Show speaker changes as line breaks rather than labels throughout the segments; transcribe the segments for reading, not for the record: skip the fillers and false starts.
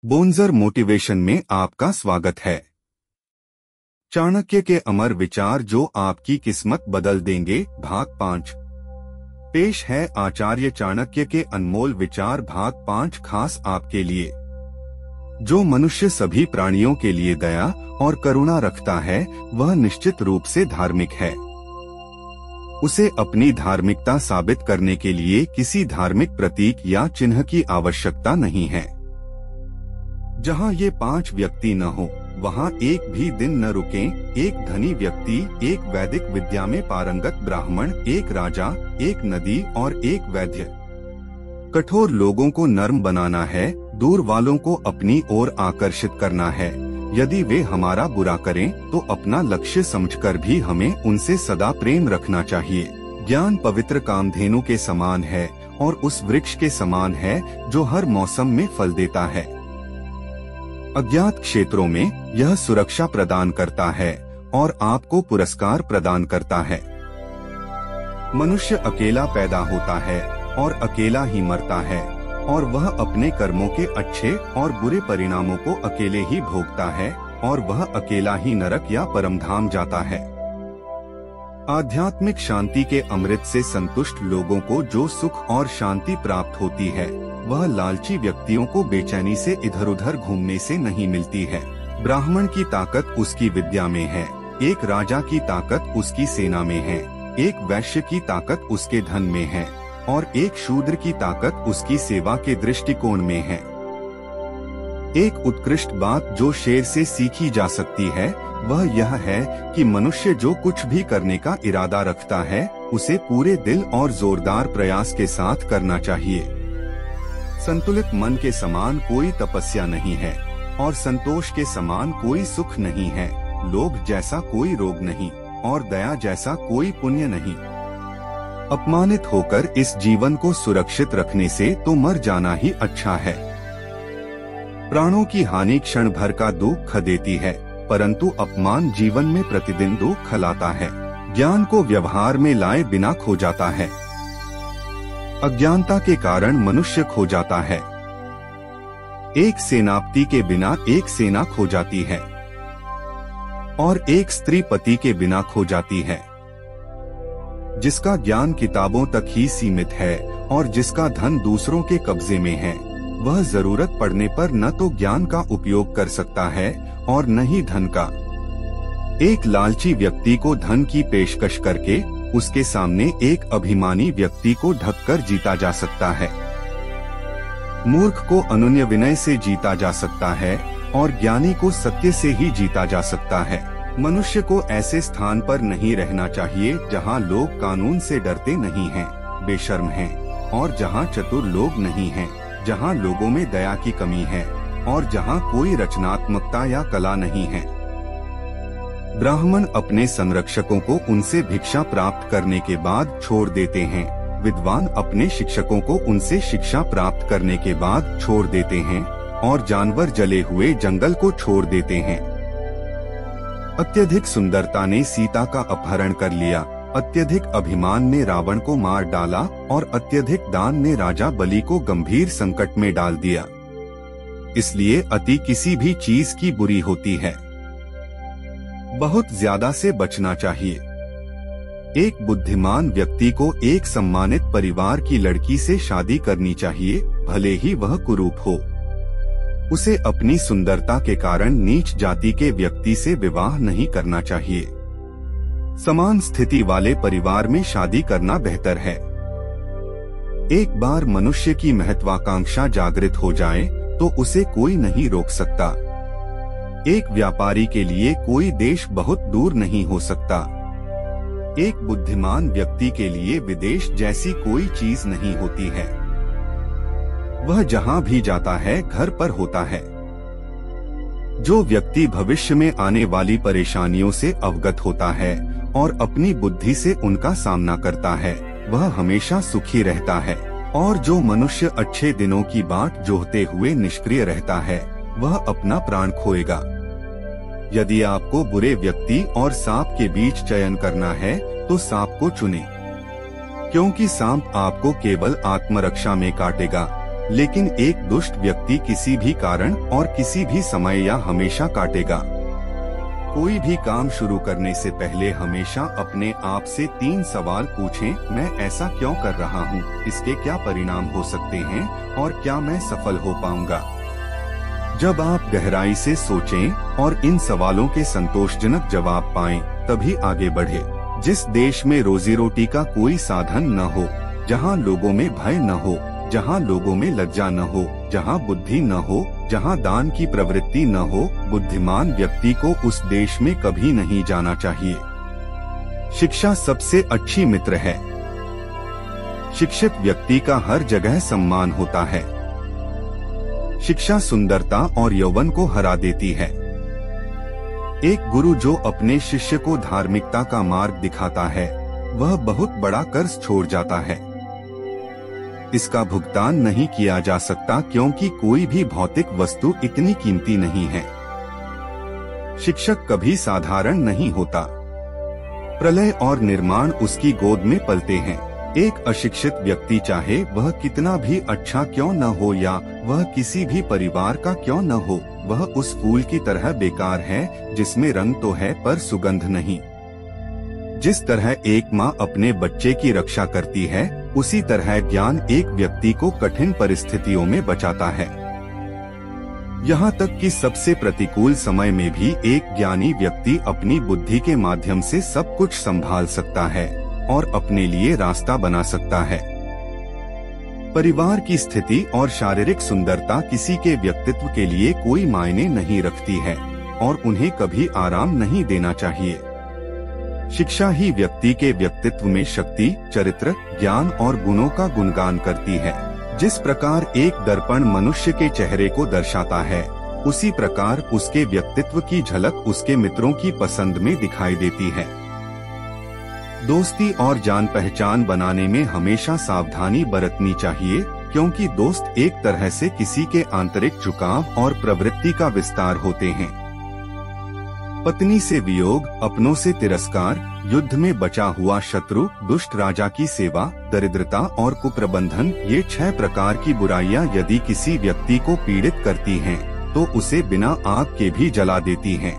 बोन्जर motivation में आपका स्वागत है। चाणक्य के अमर विचार जो आपकी किस्मत बदल देंगे, भाग 5। पेश है आचार्य चाणक्य के अनमोल विचार, भाग 5, खास आपके लिए। जो मनुष्य सभी प्राणियों के लिए दया और करुणा रखता है, वह निश्चित रूप से धार्मिक है। उसे अपनी धार्मिकता साबित करने के लिए किसी धार्मिक प्रतीक या चिन्ह की आवश्यकता नहीं है। जहाँ ये 5 व्यक्ति न हो, वहाँ एक भी दिन न रुकें। एक धनी व्यक्ति, एक वैदिक विद्या में पारंगत ब्राह्मण, एक राजा, एक नदी और एक वैद्य। कठोर लोगों को नर्म बनाना है, दूर वालों को अपनी ओर आकर्षित करना है। यदि वे हमारा बुरा करें तो अपना लक्ष्य समझकर भी हमें उनसे सदा प्रेम रखना चाहिए। ज्ञान पवित्र कामधेनु के समान है और उस वृक्ष के समान है जो हर मौसम में फल देता है। अज्ञात क्षेत्रों में यह सुरक्षा प्रदान करता है और आपको पुरस्कार प्रदान करता है। मनुष्य अकेला पैदा होता है और अकेला ही मरता है, और वह अपने कर्मों के अच्छे और बुरे परिणामों को अकेले ही भोगता है, और वह अकेला ही नरक या परमधाम जाता है। आध्यात्मिक शांति के अमृत से संतुष्ट लोगों को जो सुख और शांति प्राप्त होती है, वह लालची व्यक्तियों को बेचैनी से इधर उधर घूमने से नहीं मिलती है। ब्राह्मण की ताकत उसकी विद्या में है, एक राजा की ताकत उसकी सेना में है, एक वैश्य की ताकत उसके धन में है, और एक शूद्र की ताकत उसकी सेवा के दृष्टिकोण में है। एक उत्कृष्ट बात जो शेर से सीखी जा सकती है, वह यह है कि मनुष्य जो कुछ भी करने का इरादा रखता है, उसे पूरे दिल और जोरदार प्रयास के साथ करना चाहिए। संतुलित मन के समान कोई तपस्या नहीं है, और संतोष के समान कोई सुख नहीं है। लोभ जैसा कोई रोग नहीं, और दया जैसा कोई पुण्य नहीं। अपमानित होकर इस जीवन को सुरक्षित रखने से तो मर जाना ही अच्छा है। प्राणों की हानि क्षण भर का दुख देती है, परंतु अपमान जीवन में प्रतिदिन दुख लाता है। ज्ञान को व्यवहार में लाए बिना खो जाता है। अज्ञानता के कारण मनुष्य खो जाता है। एक सेनापति के बिना एक सेना खो जाती है, और एक स्त्री पति के बिना खो जाती है। जिसका ज्ञान किताबों तक ही सीमित है और जिसका धन दूसरों के कब्जे में है, वह जरूरत पड़ने पर न तो ज्ञान का उपयोग कर सकता है और न ही धन का। एक लालची व्यक्ति को धन की पेशकश करके उसके सामने एक अभिमानी व्यक्ति को ढककर जीता जा सकता है। मूर्ख को अनन्य विनय से जीता जा सकता है और ज्ञानी को सत्य से ही जीता जा सकता है। मनुष्य को ऐसे स्थान पर नहीं रहना चाहिए जहां लोग कानून से डरते नहीं हैं, बेशर्म हैं, और जहां चतुर लोग नहीं हैं, जहां लोगों में दया की कमी है, और जहां कोई रचनात्मकता या कला नहीं है। ब्राह्मण अपने संरक्षकों को उनसे भिक्षा प्राप्त करने के बाद छोड़ देते हैं। विद्वान अपने शिक्षकों को उनसे शिक्षा प्राप्त करने के बाद छोड़ देते हैं, और जानवर जले हुए जंगल को छोड़ देते हैं। अत्यधिक सुंदरता ने सीता का अपहरण कर लिया, अत्यधिक अभिमान ने रावण को मार डाला, और अत्यधिक दान ने राजा बलि को गंभीर संकट में डाल दिया। इसलिए अति किसी भी चीज की बुरी होती है। बहुत ज्यादा से बचना चाहिए। एक बुद्धिमान व्यक्ति को एक सम्मानित परिवार की लड़की से शादी करनी चाहिए, भले ही वह कुरूप हो। उसे अपनी सुंदरता के कारण नीच जाति के व्यक्ति से विवाह नहीं करना चाहिए। समान स्थिति वाले परिवार में शादी करना बेहतर है। एक बार मनुष्य की महत्वाकांक्षा जागृत हो जाए तो उसे कोई नहीं रोक सकता। एक व्यापारी के लिए कोई देश बहुत दूर नहीं हो सकता। एक बुद्धिमान व्यक्ति के लिए विदेश जैसी कोई चीज नहीं होती है। वह जहां भी जाता है घर पर होता है। जो व्यक्ति भविष्य में आने वाली परेशानियों से अवगत होता है और अपनी बुद्धि से उनका सामना करता है, वह हमेशा सुखी रहता है। और जो मनुष्य अच्छे दिनों की बाट जोहते हुए निष्क्रिय रहता है, वह अपना प्राण खोएगा। यदि आपको बुरे व्यक्ति और सांप के बीच चयन करना है तो सांप को चुनें, क्योंकि सांप आपको केवल आत्मरक्षा में काटेगा लेकिन एक दुष्ट व्यक्ति किसी भी कारण और किसी भी समय या हमेशा काटेगा। कोई भी काम शुरू करने से पहले हमेशा अपने आप से 3 सवाल पूछें। मैं ऐसा क्यों कर रहा हूँ? इसके क्या परिणाम हो सकते हैं और क्या मैं सफल हो पाऊंगा? जब आप गहराई से सोचें और इन सवालों के संतोषजनक जवाब पाएं, तभी आगे बढ़े। जिस देश में रोजी रोटी का कोई साधन न हो, जहाँ लोगों में भय न हो, जहाँ लोगों में लज्जा न हो, जहाँ बुद्धि न हो, जहाँ दान की प्रवृत्ति न हो, बुद्धिमान व्यक्ति को उस देश में कभी नहीं जाना चाहिए। शिक्षा सबसे अच्छी मित्र है। शिक्षित व्यक्ति का हर जगह सम्मान होता है। शिक्षा सुंदरता और यौवन को हरा देती है। एक गुरु जो अपने शिष्य को धार्मिकता का मार्ग दिखाता है, वह बहुत बड़ा कर्ज छोड़ जाता है। इसका भुगतान नहीं किया जा सकता, क्योंकि कोई भी भौतिक वस्तु इतनी कीमती नहीं है। शिक्षक कभी साधारण नहीं होता। प्रलय और निर्माण उसकी गोद में पलते हैं। एक अशिक्षित व्यक्ति, चाहे वह कितना भी अच्छा क्यों न हो या वह किसी भी परिवार का क्यों न हो, वह उस फूल की तरह बेकार है जिसमें रंग तो है पर सुगंध नहीं। जिस तरह एक माँ अपने बच्चे की रक्षा करती है, उसी तरह ज्ञान एक व्यक्ति को कठिन परिस्थितियों में बचाता है। यहाँ तक कि सबसे प्रतिकूल समय में भी एक ज्ञानी व्यक्ति अपनी बुद्धि के माध्यम से सब कुछ संभाल सकता है और अपने लिए रास्ता बना सकता है। परिवार की स्थिति और शारीरिक सुंदरता किसी के व्यक्तित्व के लिए कोई मायने नहीं रखती है और उन्हें कभी आराम नहीं देना चाहिए। शिक्षा ही व्यक्ति के व्यक्तित्व में शक्ति, चरित्र, ज्ञान और गुणों का गुणगान करती है। जिस प्रकार एक दर्पण मनुष्य के चेहरे को दर्शाता है, उसी प्रकार उसके व्यक्तित्व की झलक उसके मित्रों की पसंद में दिखाई देती है। दोस्ती और जान पहचान बनाने में हमेशा सावधानी बरतनी चाहिए, क्योंकि दोस्त एक तरह से किसी के आंतरिक झुकाव और प्रवृत्ति का विस्तार होते हैं। पत्नी से वियोग, अपनों से तिरस्कार, युद्ध में बचा हुआ शत्रु, दुष्ट राजा की सेवा, दरिद्रता और कुप्रबंधन, ये 6 प्रकार की बुराइयां यदि किसी व्यक्ति को पीड़ित करती हैं, तो उसे बिना आग के भी जला देती हैं।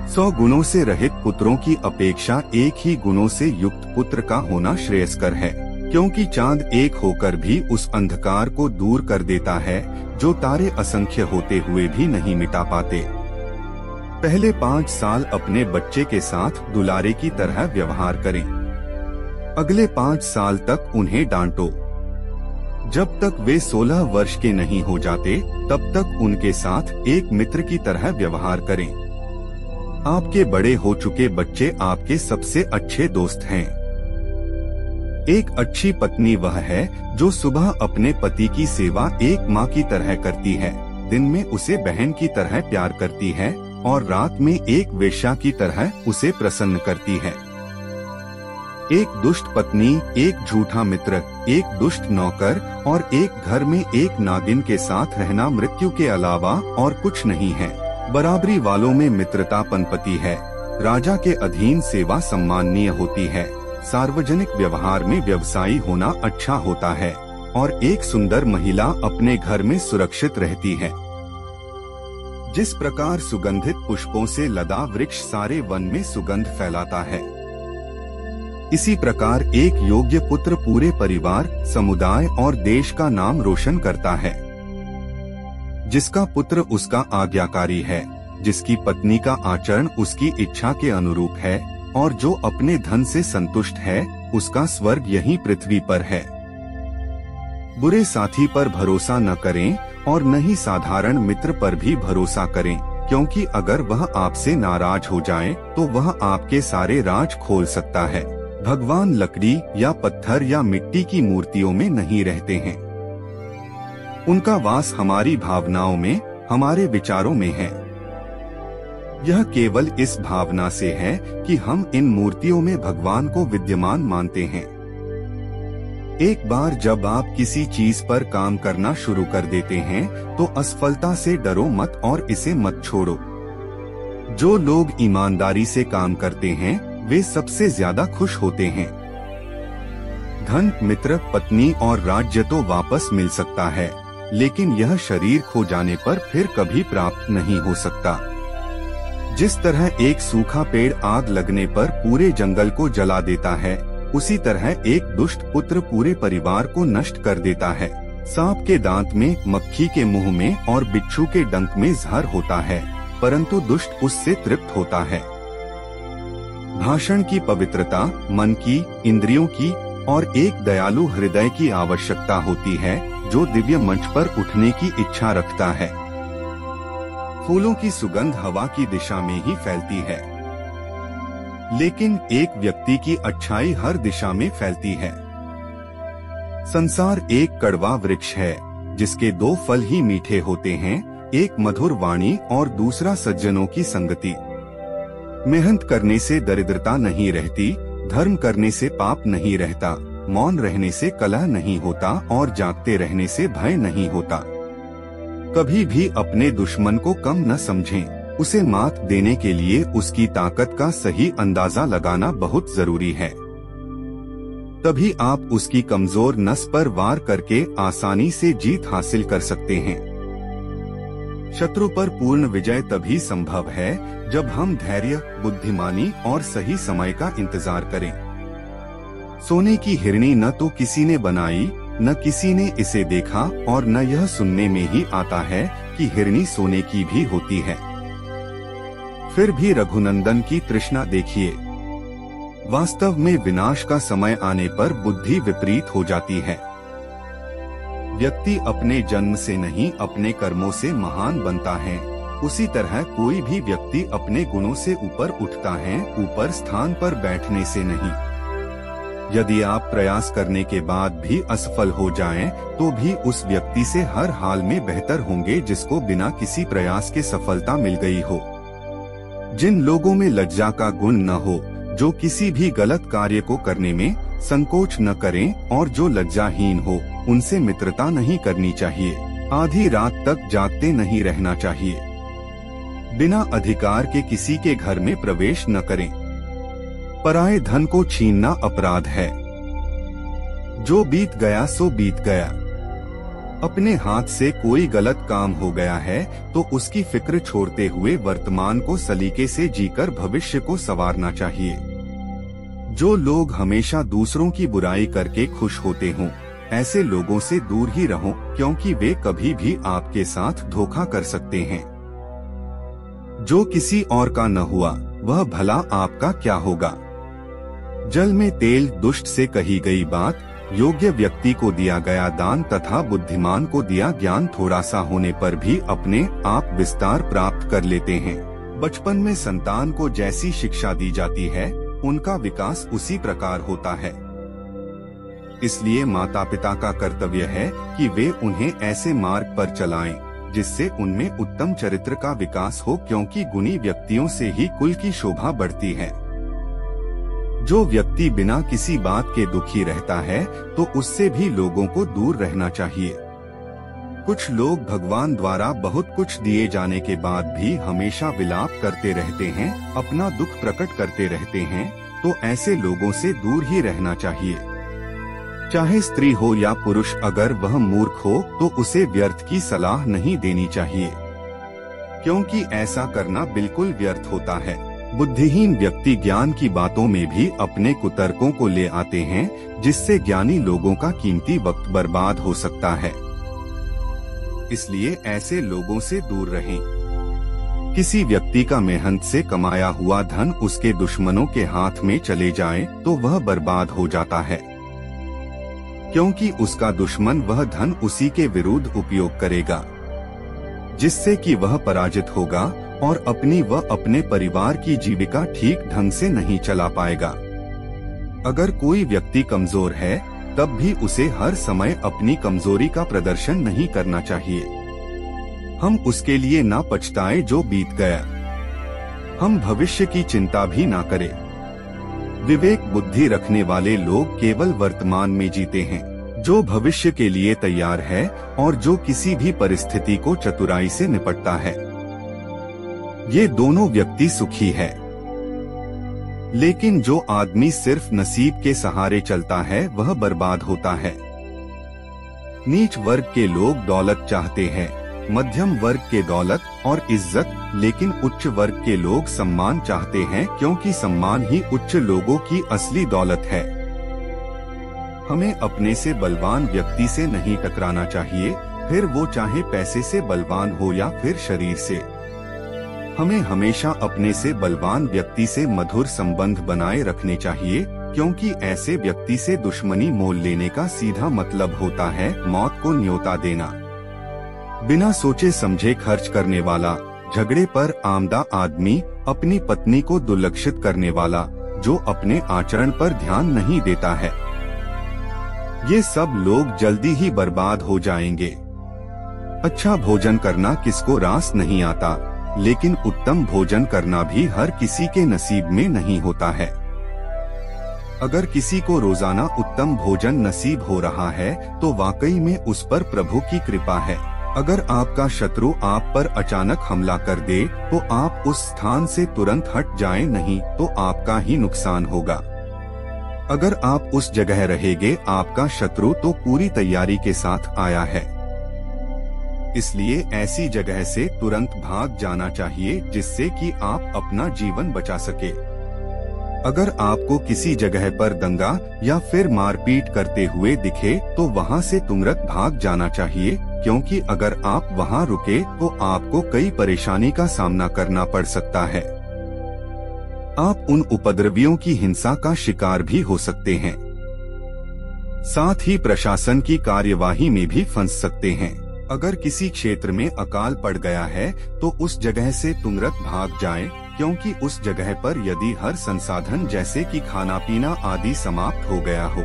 100 गुणों से रहित पुत्रों की अपेक्षा एक ही गुणों से युक्त पुत्र का होना श्रेयस्कर है, क्योंकि चांद एक होकर भी उस अंधकार को दूर कर देता है जो तारे असंख्य होते हुए भी नहीं मिटा पाते। पहले 5 साल अपने बच्चे के साथ दुलारे की तरह व्यवहार करें। अगले 5 साल तक उन्हें डांटो। जब तक वे 16 वर्ष के नहीं हो जाते, तब तक उनके साथ एक मित्र की तरह व्यवहार करें। आपके बड़े हो चुके बच्चे आपके सबसे अच्छे दोस्त हैं। एक अच्छी पत्नी वह है जो सुबह अपने पति की सेवा एक माँ की तरह करती है, दिन में उसे बहन की तरह प्यार करती है और रात में एक वेश्या की तरह उसे प्रसन्न करती है। एक दुष्ट पत्नी, एक झूठा मित्र, एक दुष्ट नौकर और एक घर में एक नागिन के साथ रहना मृत्यु के अलावा और कुछ नहीं है। बराबरी वालों में मित्रता पनपती है। राजा के अधीन सेवा सम्माननीय होती है। सार्वजनिक व्यवहार में व्यवसायी होना अच्छा होता है और एक सुंदर महिला अपने घर में सुरक्षित रहती है। जिस प्रकार सुगंधित पुष्पों से लदा वृक्ष सारे वन में सुगंध फैलाता है, इसी प्रकार एक योग्य पुत्र पूरे परिवार, समुदाय और देश का नाम रोशन करता है। जिसका पुत्र उसका आज्ञाकारी है, जिसकी पत्नी का आचरण उसकी इच्छा के अनुरूप है और जो अपने धन से संतुष्ट है, उसका स्वर्ग यहीं पृथ्वी पर है। बुरे साथी पर भरोसा न करें और न ही साधारण मित्र पर भी भरोसा करें, क्योंकि अगर वह आपसे नाराज हो जाए तो वह आपके सारे राज खोल सकता है। भगवान लकड़ी या पत्थर या मिट्टी की मूर्तियों में नहीं रहते हैं। उनका वास हमारी भावनाओं में, हमारे विचारों में है। यह केवल इस भावना से है कि हम इन मूर्तियों में भगवान को विद्यमान मानते हैं। एक बार जब आप किसी चीज पर काम करना शुरू कर देते हैं, तो असफलता से डरो मत और इसे मत छोड़ो। जो लोग ईमानदारी से काम करते हैं, वे सबसे ज्यादा खुश होते हैं। धन, मित्र, पत्नी और राज्य तो वापस मिल सकता है, लेकिन यह शरीर खो जाने पर फिर कभी प्राप्त नहीं हो सकता। जिस तरह एक सूखा पेड़ आग लगने पर पूरे जंगल को जला देता है, उसी तरह एक दुष्ट पुत्र पूरे परिवार को नष्ट कर देता है। सांप के दांत में, मक्खी के मुंह में और बिच्छू के डंक में जहर होता है, परंतु दुष्ट उससे तृप्त होता है। भाषण की पवित्रता, मन की, इंद्रियों की और एक दयालु हृदय की आवश्यकता होती है, जो दिव्य मंच पर उठने की इच्छा रखता है। फूलों की सुगंध हवा की दिशा में ही फैलती है, लेकिन एक व्यक्ति की अच्छाई हर दिशा में फैलती है। संसार एक कड़वा वृक्ष है, जिसके दो फल ही मीठे होते हैं, एक मधुर वाणी और दूसरा सज्जनों की संगति। मेहनत करने से दरिद्रता नहीं रहती, धर्म करने से पाप नहीं रहता, मौन रहने से कलह नहीं होता और जागते रहने से भय नहीं होता। कभी भी अपने दुश्मन को कम न समझें, उसे मात देने के लिए उसकी ताकत का सही अंदाजा लगाना बहुत जरूरी है। तभी आप उसकी कमजोर नस पर वार करके आसानी से जीत हासिल कर सकते हैं। शत्रु पर पूर्ण विजय तभी संभव है जब हम धैर्य, बुद्धिमानी और सही समय का इंतजार करें। सोने की हिरणी न तो किसी ने बनाई, न किसी ने इसे देखा और न यह सुनने में ही आता है कि हिरणी सोने की भी होती है। फिर भी रघुनंदन की तृष्णा देखिए। वास्तव में विनाश का समय आने पर बुद्धि विपरीत हो जाती है। व्यक्ति अपने जन्म से नहीं, अपने कर्मों से महान बनता है। उसी तरह कोई भी व्यक्ति अपने गुणों से ऊपर उठता है, ऊपर स्थान पर बैठने से नहीं। यदि आप प्रयास करने के बाद भी असफल हो जाएं, तो भी उस व्यक्ति से हर हाल में बेहतर होंगे जिसको बिना किसी प्रयास के सफलता मिल गई हो। जिन लोगों में लज्जा का गुण न हो, जो किसी भी गलत कार्य को करने में संकोच न करें और जो लज्जाहीन हो, उनसे मित्रता नहीं करनी चाहिए। आधी रात तक जागते नहीं रहना चाहिए। बिना अधिकार के किसी के घर में प्रवेश न करें। पराये धन को छीनना अपराध है। जो बीत गया सो बीत गया। अपने हाथ से कोई गलत काम हो गया है तो उसकी फिक्र छोड़ते हुए वर्तमान को सलीके से जीकर भविष्य को संवारना चाहिए। जो लोग हमेशा दूसरों की बुराई करके खुश होते हों, ऐसे लोगों से दूर ही रहो, क्योंकि वे कभी भी आपके साथ धोखा कर सकते हैं। जो किसी और का न हुआ, वह भला आपका क्या होगा। जल में तेल, दुष्ट से कही गई बात, योग्य व्यक्ति को दिया गया दान तथा बुद्धिमान को दिया ज्ञान थोड़ा सा होने पर भी अपने आप विस्तार प्राप्त कर लेते हैं। बचपन में संतान को जैसी शिक्षा दी जाती है, उनका विकास उसी प्रकार होता है। इसलिए माता पिता का कर्तव्य है कि वे उन्हें ऐसे मार्ग पर चलाएं जिससे उनमें उत्तम चरित्र का विकास हो, क्योंकि गुणी व्यक्तियों से ही कुल की शोभा बढ़ती है। जो व्यक्ति बिना किसी बात के दुखी रहता है, तो उससे भी लोगों को दूर रहना चाहिए। कुछ लोग भगवान द्वारा बहुत कुछ दिए जाने के बाद भी हमेशा विलाप करते रहते हैं, अपना दुख प्रकट करते रहते हैं, तो ऐसे लोगों से दूर ही रहना चाहिए। चाहे स्त्री हो या पुरुष, अगर वह मूर्ख हो तो उसे व्यर्थ की सलाह नहीं देनी चाहिए, क्योंकि ऐसा करना बिल्कुल व्यर्थ होता है। बुद्धिहीन व्यक्ति ज्ञान की बातों में भी अपने कुतर्कों को ले आते हैं, जिससे ज्ञानी लोगों का कीमती वक्त बर्बाद हो सकता है। इसलिए ऐसे लोगों से दूर रहें। किसी व्यक्ति का मेहनत से कमाया हुआ धन उसके दुश्मनों के हाथ में चले जाए तो वह बर्बाद हो जाता है, क्योंकि उसका दुश्मन वह धन उसी के विरुद्ध उपयोग करेगा, जिससे कि वह पराजित होगा और अपनी व अपने परिवार की जीविका ठीक ढंग से नहीं चला पाएगा। अगर कोई व्यक्ति कमजोर है, तब भी उसे हर समय अपनी कमजोरी का प्रदर्शन नहीं करना चाहिए। हम उसके लिए ना पछताएं जो बीत गया। हम भविष्य की चिंता भी ना करें। विवेक बुद्धि रखने वाले लोग केवल वर्तमान में जीते हैं, जो भविष्य के लिए तैयार है और जो किसी भी परिस्थिति को चतुराई से निपटता है। ये दोनों व्यक्ति सुखी है। लेकिन जो आदमी सिर्फ नसीब के सहारे चलता है वह बर्बाद होता है। नीच वर्ग के लोग दौलत चाहते हैं, मध्यम वर्ग के दौलत और इज्जत, लेकिन उच्च वर्ग के लोग सम्मान चाहते हैं, क्योंकि सम्मान ही उच्च लोगों की असली दौलत है। हमें अपने से बलवान व्यक्ति से नहीं टकराना चाहिए, फिर वो चाहे पैसे से बलवान हो या फिर शरीर से। हमें हमेशा अपने से बलवान व्यक्ति से मधुर संबंध बनाए रखने चाहिए, क्योंकि ऐसे व्यक्ति से दुश्मनी मोल लेने का सीधा मतलब होता है मौत को न्योता देना। बिना सोचे समझे खर्च करने वाला, झगड़े पर आमदा आदमी, अपनी पत्नी को दुर्लक्षित करने वाला, जो अपने आचरण पर ध्यान नहीं देता है, ये सब लोग जल्दी ही बर्बाद हो जाएंगे। अच्छा भोजन करना किसको रास नहीं आता, लेकिन उत्तम भोजन करना भी हर किसी के नसीब में नहीं होता है। अगर किसी को रोजाना उत्तम भोजन नसीब हो रहा है तो वाकई में उस पर प्रभु की कृपा है। अगर आपका शत्रु आप पर अचानक हमला कर दे तो आप उस स्थान से तुरंत हट जाएं, नहीं तो आपका ही नुकसान होगा। अगर आप उस जगह रहेंगे, आपका शत्रु तो पूरी तैयारी के साथ आया है, इसलिए ऐसी जगह से तुरंत भाग जाना चाहिए जिससे कि आप अपना जीवन बचा सके। अगर आपको किसी जगह पर दंगा या फिर मारपीट करते हुए दिखे तो वहां से तुरंत भाग जाना चाहिए, क्योंकि अगर आप वहां रुके तो आपको कई परेशानी का सामना करना पड़ सकता है। आप उन उपद्रवियों की हिंसा का शिकार भी हो सकते हैं, साथ ही प्रशासन की कार्यवाही में भी फंस सकते हैं। अगर किसी क्षेत्र में अकाल पड़ गया है तो उस जगह से तुरंत भाग जाएं, क्योंकि उस जगह पर यदि हर संसाधन जैसे कि खाना पीना आदि समाप्त हो गया हो,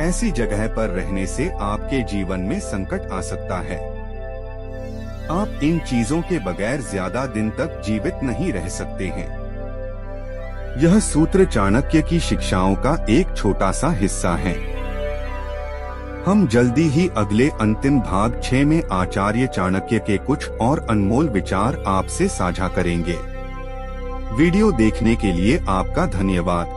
ऐसी जगह पर रहने से आपके जीवन में संकट आ सकता है। आप इन चीजों के बगैर ज्यादा दिन तक जीवित नहीं रह सकते हैं। यह सूत्र चाणक्य की शिक्षाओं का एक छोटा सा हिस्सा है। हम जल्दी ही अगले अंतिम भाग 6 में आचार्य चाणक्य के कुछ और अनमोल विचार आपसे साझा करेंगे। वीडियो देखने के लिए आपका धन्यवाद।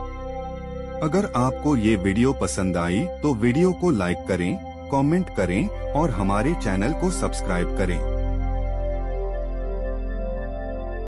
अगर आपको ये वीडियो पसंद आई तो वीडियो को लाइक करें, कमेंट करें और हमारे चैनल को सब्सक्राइब करें।